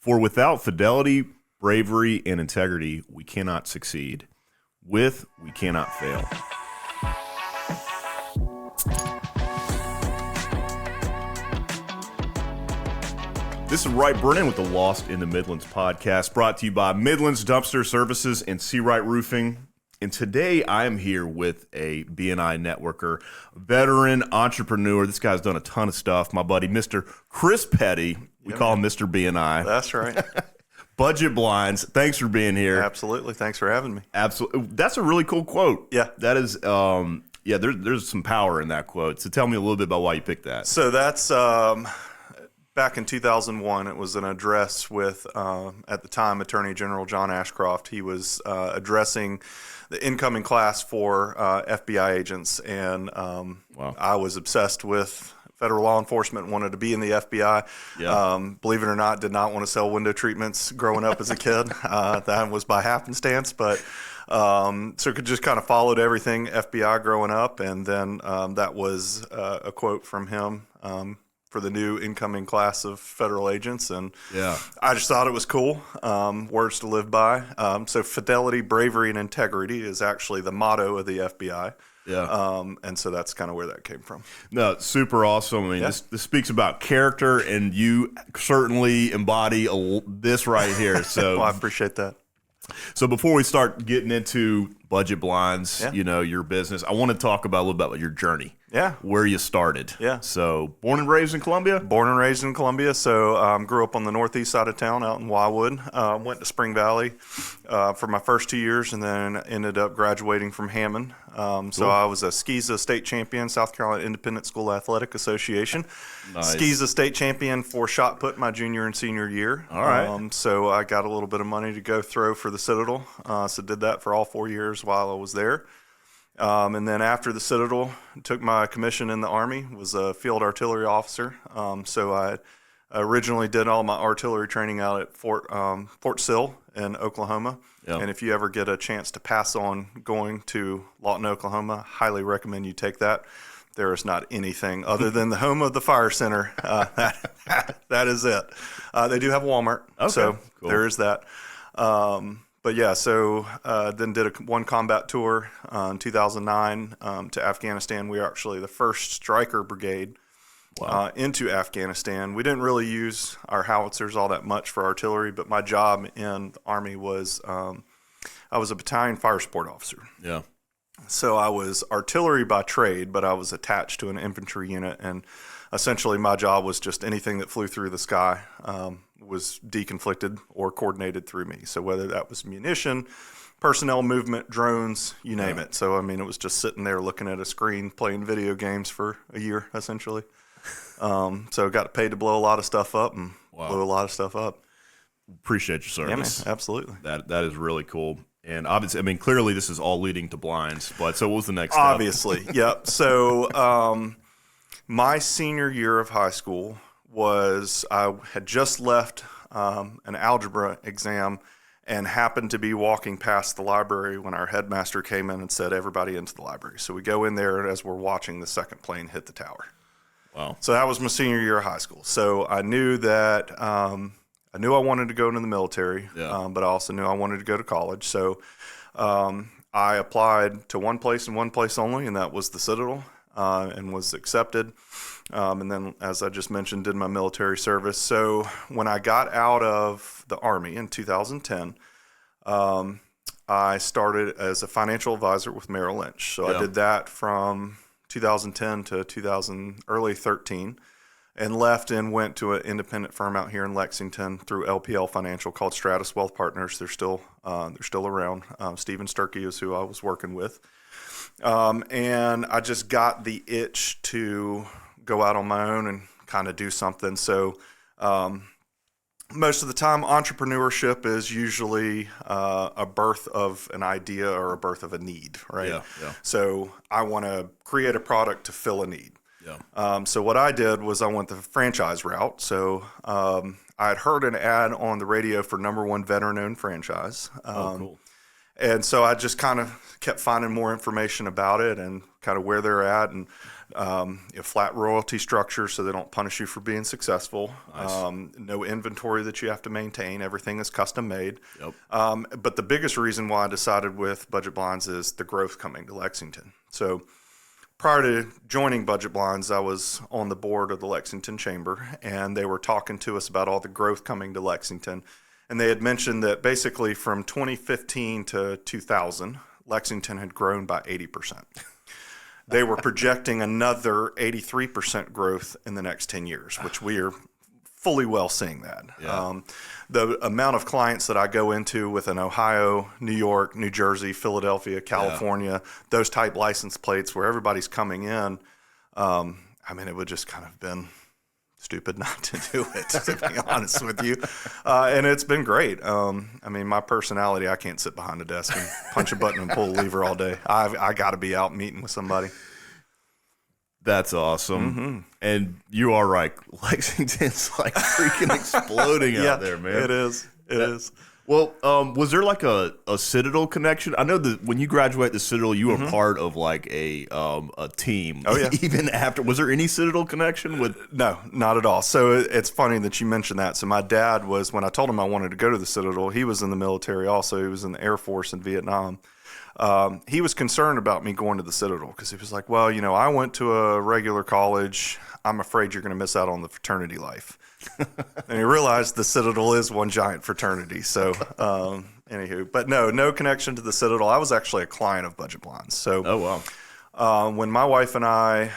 For without fidelity, bravery, and integrity, we cannot succeed. With, we cannot fail. This is Wright Brennan with the Lost in the Midlands podcast, brought to you by Midlands Dumpster Services and Seawright Roofing. And today I am here with a BNI networker, veteran entrepreneur. This guy's done a ton of stuff. My buddy, Mr. Chris Petty. We call him Mr. BNI. That's right. Budget Blinds. Thanks for being here. Absolutely. Thanks for having me. Absolutely. That's a really cool quote. Yeah. That is, there's some power in that quote. So tell me a little bit about why you picked that. So that's back in 2001. It was an address with, at the time, Attorney General John Ashcroft. He was addressing the incoming class for FBI agents. And Wow. I was obsessed with federal law enforcement, wanted to be in the FBI. Yeah. Believe it or not, did not want to sell window treatments growing up as a kid. That was by happenstance, but so could just kind of followed everything FBI growing up. And then that was a quote from him for the new incoming class of federal agents. And Yeah. I just thought it was cool. Words to live by. So fidelity, bravery, and integrity is actually the motto of the FBI. Yeah. And so that's kind of where that came from. No, super awesome. I mean, Yeah. this speaks about character, and you certainly embody this right here. So, Well, I appreciate that. so before we start getting into Budget Blinds, Yeah. your business, I want to talk about a little bit about your journey. Yeah. Where you started. Yeah. So, born and raised in Columbia? Born and raised in Columbia, so grew up on the northeast side of town out in Wildwood. Went to Spring Valley for my first 2 years, and then ended up graduating from Hammond. So I was a SCISA state champion, South Carolina Independent School Athletic Association. Nice. SCISA state champion for shot put my junior and senior year. All right. So I got a little bit of money to go throw for the Citadel. So did that for all 4 years while I was there. And then after the Citadel, took my commission in the Army, was a field artillery officer. So I originally did all my artillery training out at Fort Sill in Oklahoma. Yeah. And if you ever get a chance to pass on going to Lawton, Oklahoma, highly recommend you take that. There is not anything other than the home of the fire center. That is it. They do have Walmart, Okay, so cool. there is that. But yeah, so then did one combat tour in 2009 to Afghanistan. We were actually the first Stryker brigade into Afghanistan. We didn't really use our howitzers all that much for artillery, but my job in the Army was I was a battalion fire support officer. Yeah. So I was artillery by trade, but I was attached to an infantry unit, and essentially my job was just anything that flew through the sky was deconflicted or coordinated through me. So whether that was munition, personnel movement, drones, you name it. So, I mean, it was just sitting there looking at a screen, playing video games for a year, essentially. So got paid to blow a lot of stuff up and blew a lot of stuff up. Appreciate your service. Yeah, man, absolutely. That is really cool. And obviously, I mean, clearly this is all leading to blinds. But so what was the next step? Obviously, yep. So my senior year of high school was I had just left an algebra exam and happened to be walking past the library when our headmaster came in and said, "Everybody into the library." So we go in there as we're watching the second plane hit the tower. Wow. So that was my senior year of high school. So I knew that I wanted to go into the military, but I also knew I wanted to go to college. So I applied to one place and one place only, and that was the Citadel, and was accepted. And then, as I just mentioned, did my military service. So when I got out of the Army in 2010, I started as a financial advisor with Merrill Lynch. So I did that from 2010 to early 13, and left and went to an independent firm out here in Lexington through LPL Financial called Stratus Wealth Partners. They're still around. Steven Sturkey is who I was working with. And I just got the itch to go out on my own and kind of do something. So most of the time, entrepreneurship is usually a birth of an idea or a birth of a need, right? Yeah. So I want to create a product to fill a need. Yeah. So what I did was I went the franchise route. So I had heard an ad on the radio for #1 veteran-owned franchise. Cool. And so I just kind of kept finding more information about it and kind of where they're at, and a flat royalty structure so they don't punish you for being successful. Nice. No inventory that you have to maintain. Everything is custom made. Yep. But the biggest reason why I decided with Budget Blinds is the growth coming to Lexington. So prior to joining Budget Blinds, I was on the board of the Lexington Chamber, and they were talking to us about all the growth coming to Lexington. And they had mentioned that basically from 2015 to 2000, Lexington had grown by 80%. They were projecting another 83% growth in the next 10 years, which we are fully well seeing that. Yeah. The amount of clients that I go into with an Ohio, New York, New Jersey, Philadelphia, California, those type license plates where everybody's coming in, it would just kind of been stupid not to do it, to be honest with you. And it's been great. My personality, I can't sit behind a desk and punch a button and pull a lever all day. I got to be out meeting with somebody. That's awesome. Mm-hmm. And you are right. Lexington's like freaking exploding out there, man. It is. It is. Well, was there like a Citadel connection? I know that when you graduate the Citadel, you were part of like a team. Oh, yeah. Even after, was there any Citadel connection with? No, not at all. So it's funny that you mentioned that. So my dad was, when I told him I wanted to go to the Citadel, he was in the military also. He was in the Air Force in Vietnam. He was concerned about me going to the Citadel because he was like, well, I went to a regular college. I'm afraid you're going to miss out on the fraternity life. And he realized the Citadel is one giant fraternity. So, anywho, but no connection to the Citadel. I was actually a client of Budget Blinds. So, oh wow. When my wife and I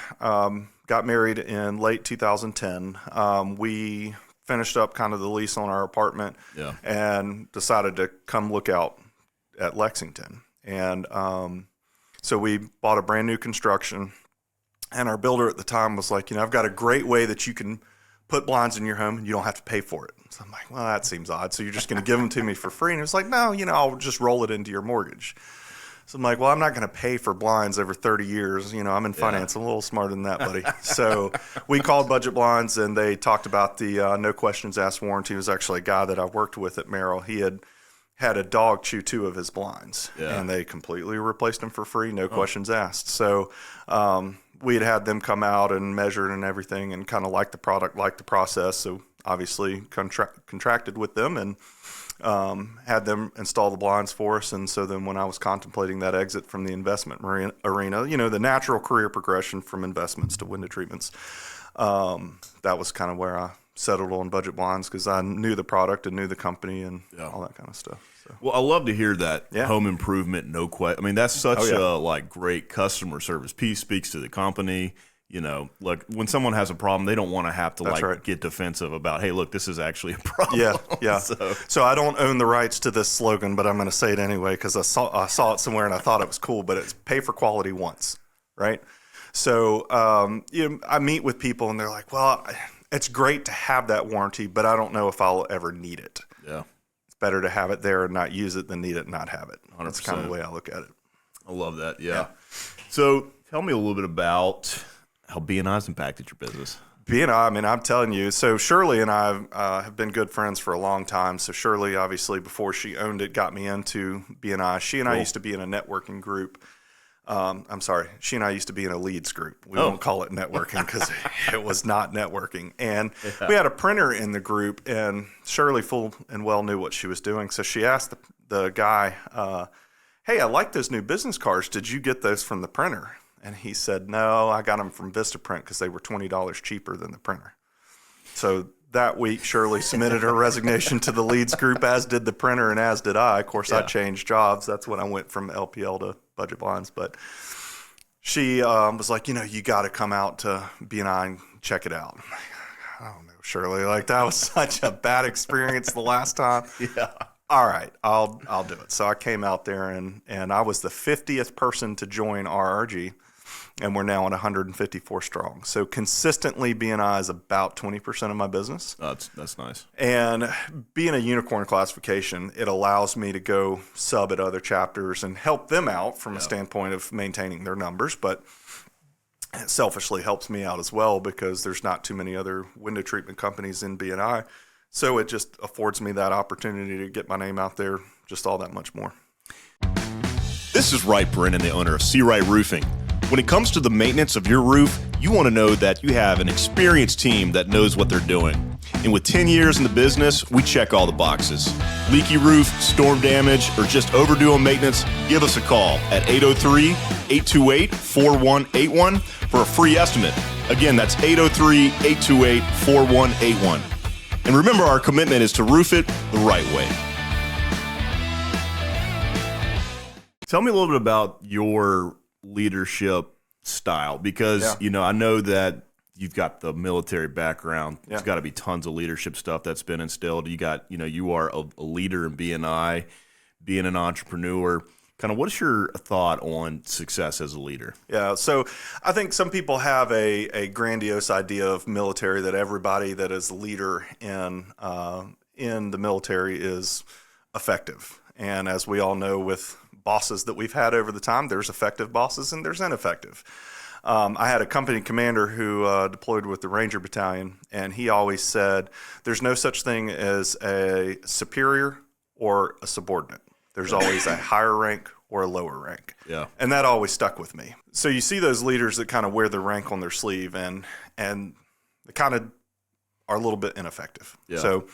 got married in late 2010, we finished up kind of the lease on our apartment and decided to come look out at Lexington. And so we bought a brand new construction, and our builder at the time was like, I've got a great way that you can put blinds in your home and you don't have to pay for it. So I'm like, well, that seems odd. So you're just going to give them to me for free? And it was like, no, I'll just roll it into your mortgage. So I'm like, well, I'm not going to pay for blinds over 30 years. I'm in finance. I'm a little smarter than that, buddy. So we called Budget Blinds, and they talked about the no questions asked warranty. It was actually a guy that I worked with at Merrill. He had a dog chew 2 of his blinds, and they completely replaced them for free, no questions asked. So we had them come out and measure it and everything, and kind of like the product, like the process. So obviously contracted with them and had them install the blinds for us. And so then when I was contemplating that exit from the investment arena, the natural career progression from investments to window treatments, that was kind of where I settled on Budget Blinds because I knew the product and knew the company and all that kind of stuff. So. Well, I love to hear that home improvement, no question. That's such a great customer service piece. Speaks to the company. Look, when someone has a problem, they don't want to have to get defensive about, hey, look, this is actually a problem. Yeah. So I don't own the rights to this slogan, but I'm going to say it anyway because I saw it somewhere and I thought it was cool. But it's pay for quality once, right? So I meet with people and they're like, well, it's great to have that warranty, but I don't know if I'll ever need it. Yeah. It's better to have it there and not use it than need it and not have it. 100%. That's kind of the way I look at it. I love that. Yeah. So tell me a little bit about how B&I's impacted your business. B&I, I'm telling you. So Shirley and I have been good friends for a long time. So Shirley, obviously, before she owned it, got me into B&I. She and I used to be in a networking group. She and I used to be in a leads group. We won't call it networking because it was not networking. And we had a printer in the group, and Shirley full and well knew what she was doing. So she asked the guy, hey, I like those new business cards. Did you get those from the printer? And he said, no, I got them from Vistaprint because they were $20 cheaper than the printer. So that week, Shirley submitted her resignation to the leads group, as did the printer and as did I. Of course, I changed jobs. That's when I went from LPL to Budget Blinds. But she was like, you got to come out to B&I and check it out. I'm like, I don't know, Shirley. That was such a bad experience the last time. Yeah. All right, I'll do it. So I came out there, and I was the 50th person to join RRG. And we're now at 154 strong. So consistently, B&I is about 20% of my business. That's nice. And being a unicorn classification, it allows me to go sub at other chapters and help them out from a standpoint of maintaining their numbers. But it selfishly helps me out as well because there's not too many other window treatment companies in B&I. So it just affords me that opportunity to get my name out there just all that much more. This is Wright Brennan, the owner of C. Wright Roofing. When it comes to the maintenance of your roof, you want to know that you have an experienced team that knows what they're doing. And with 10 years in the business, we check all the boxes. Leaky roof, storm damage, or just overdue on maintenance, give us a call at 803-828-4181 for a free estimate. Again, that's 803-828-4181. And remember, our commitment is to roof it the right way. Tell me a little bit about your leadership style, because I know that you've got the military background. There's got to be tons of leadership stuff that's been instilled. You got, you are a leader in B&I, being an entrepreneur. Kind of, what's your thought on success as a leader? Yeah, so I think some people have a grandiose idea of military, that everybody that is a leader in the military is effective. And as we all know, with bosses that we've had over the time, there's effective bosses and there's ineffective. I had a company commander who deployed with the Ranger Battalion, and he always said, there's no such thing as a superior or a subordinate. There's always a higher rank or a lower rank. Yeah. And that always stuck with me. So you see those leaders that kind of wear the rank on their sleeve, and they kind of are a little bit ineffective. Yeah. So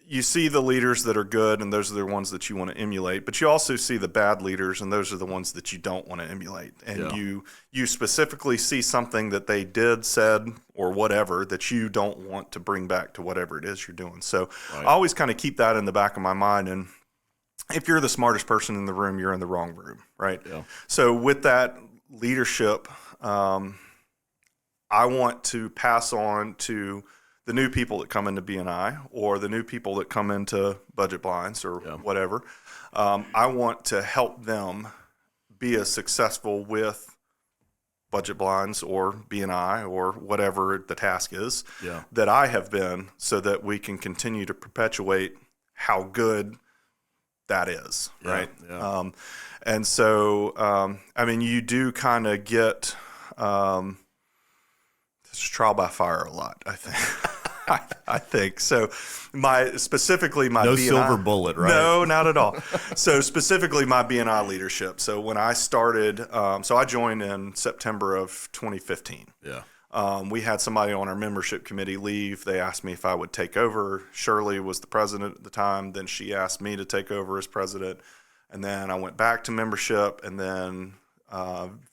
you see the leaders that are good, and those are the ones that you want to emulate. But you also see the bad leaders, and those are the ones that you don't want to emulate. And you specifically see something that they did, said, or whatever that you don't want to bring back to whatever it is you're doing. So I always kind of keep that in the back of my mind. And if you're the smartest person in the room, you're in the wrong room, right? Yeah. So with that leadership, I want to pass on to the new people that come into B&I, or the new people that come into budget blinds or whatever. I want to help them be as successful with budget blinds or B&I or whatever the task is that I have been, so that we can continue to perpetuate how good that is, right? Yeah. And so, you do kind of get it's trial by fire a lot, I think. I think so. My no B&I, silver bullet, right? No, not at all. So specifically, my B&I leadership. So when I started, so I joined in September of 2015. Yeah. We had somebody on our membership committee leave. They asked me if I would take over. Shirley was the president at the time. Then she asked me to take over as president. And then I went back to membership, and then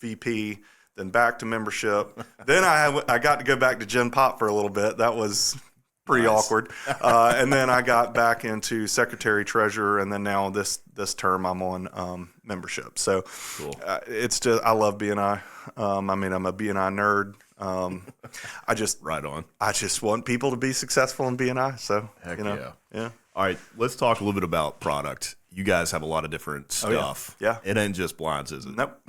VP, then back to membership. Then I got to go back to Gen Pop for a little bit. That was pretty awkward. And then I got back into secretary treasurer, and then now this term I'm on membership. So cool. It's just, I love B&I. I'm a B&I nerd. I just want people to be successful in B&I. So heck yeah. All right, let's talk a little bit about product. You guys have a lot of different stuff. Yeah. It ain't just blinds, is it? Nope.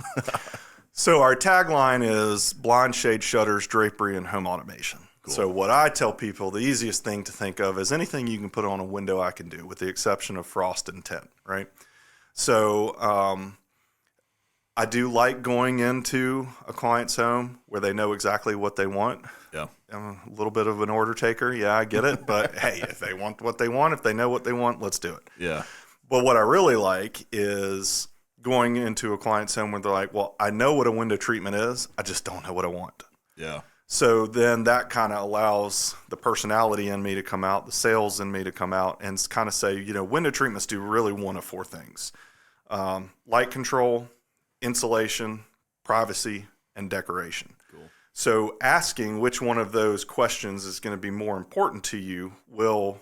So our tagline is blind, shade, shutters, drapery, and home automation. Cool. So what I tell people, the easiest thing to think of is anything you can put on a window I can do, with the exception of frost and tint, right? So I do like going into a client's home where they know exactly what they want. Yeah. I'm a little bit of an order taker. Yeah, I get it. But hey, if they want what they want, if they know what they want, let's do it. Yeah. But what I really like is going into a client's home where they're like, well, I know what a window treatment is, I just don't know what I want. Yeah. So then that kind of allows the personality in me to come out, the sales in me to come out, and kind of say, window treatments do really one of four things: light control, insulation, privacy, and decoration. Cool. So asking which one of those questions is going to be more important to you will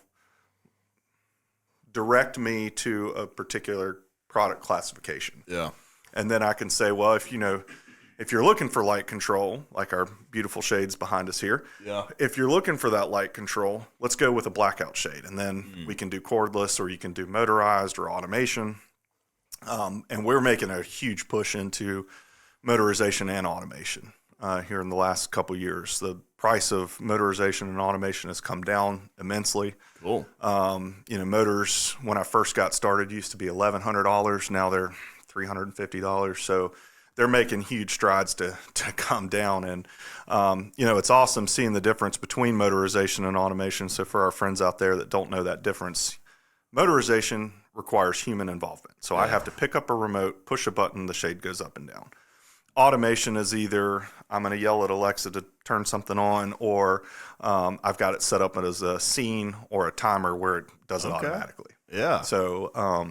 direct me to a particular product classification. Yeah. And then I can say, well, if you're looking for light control, like our beautiful shades behind us here, if you're looking for that light control, let's go with a blackout shade. And then we can do cordless, or you can do motorized or automation. And we're making a huge push into motorization and automation here in the last couple of years. The price of motorization and automation has come down immensely. Cool. Motors, when I first got started, used to be $1,100. Now they're $350. So they're making huge strides to come down. And, it's awesome seeing the difference between motorization and automation. So for our friends out there that don't know that difference, motorization requires human involvement. So I have to pick up a remote, push a button, the shade goes up and down. automation is either I'm going to yell at Alexa to turn something on, or I've got it set up as a scene or a timer where it does it automatically. Yeah. So a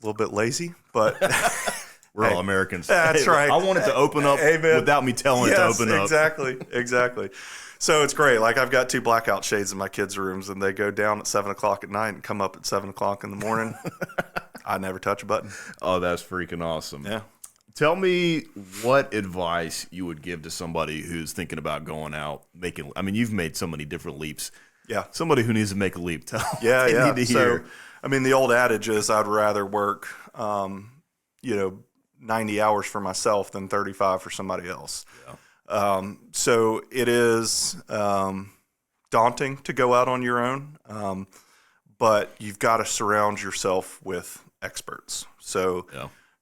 little bit lazy, but we're all Americans. That's right. I want it to open up without me telling it to open up. Exactly. So it's great. Like I've got 2 blackout shades in my kids' rooms, and they go down at 7 o'clock at night and come up at 7 o'clock in the morning. I never touch a button. Oh, that's freaking awesome. Yeah. Tell me what advice you would give to somebody who's thinking about going out making. I mean, you've made so many different leaps. Yeah. Somebody who needs to make a leap. Tell Yeah. Need to hear. So, I mean, the old adage is I'd rather work, 90 hours for myself than 35 for somebody else. Yeah. So it is daunting to go out on your own, but you've got to surround yourself with experts. So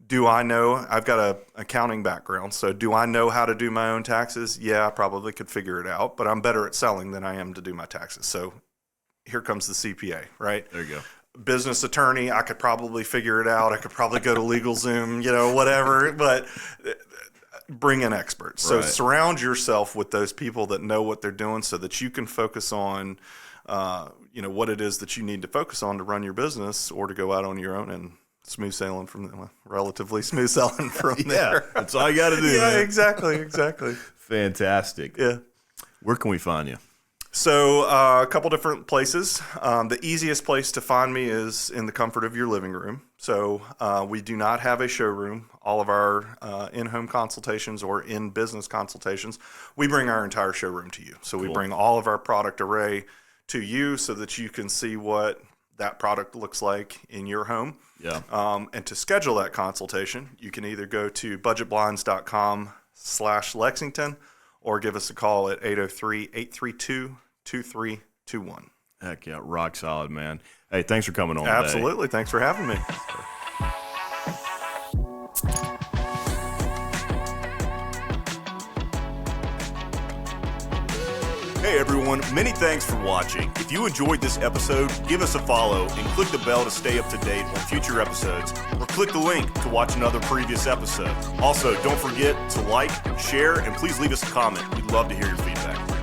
do I know? I've got an accounting background, so do I know how to do my own taxes? Yeah, I probably could figure it out, but I'm better at selling than I am to do my taxes. So here comes the CPA, right? There you go. Business attorney, I could probably figure it out. I could probably go to LegalZoom, whatever, but bring in experts. So surround yourself with those people that know what they're doing so that you can focus on, what it is that you need to focus on to run your business or to go out on your own and relatively smooth sailing from there. That's all you got to do. Yeah, man. exactly. Fantastic. Yeah. Where can we find you? So a couple different places. The easiest place to find me is in the comfort of your living room. So we do not have a showroom. All of our in-home consultations or in-business consultations, we bring our entire showroom to you. So we bring all of our product array to you so that you can see what that product looks like in your home. Yeah. And to schedule that consultation, you can either go to budgetblinds.com/Lexington or give us a call at 803-832-2321. Heck yeah, rock solid, man. Hey, thanks for coming on. Absolutely. Thanks for having me. Hey everyone, many thanks for watching. If you enjoyed this episode, give us a follow and click the bell to stay up to date on future episodes, or click the link to watch another previous episode. Also, don't forget to like, share, and please leave us a comment. We'd love to hear your feedback.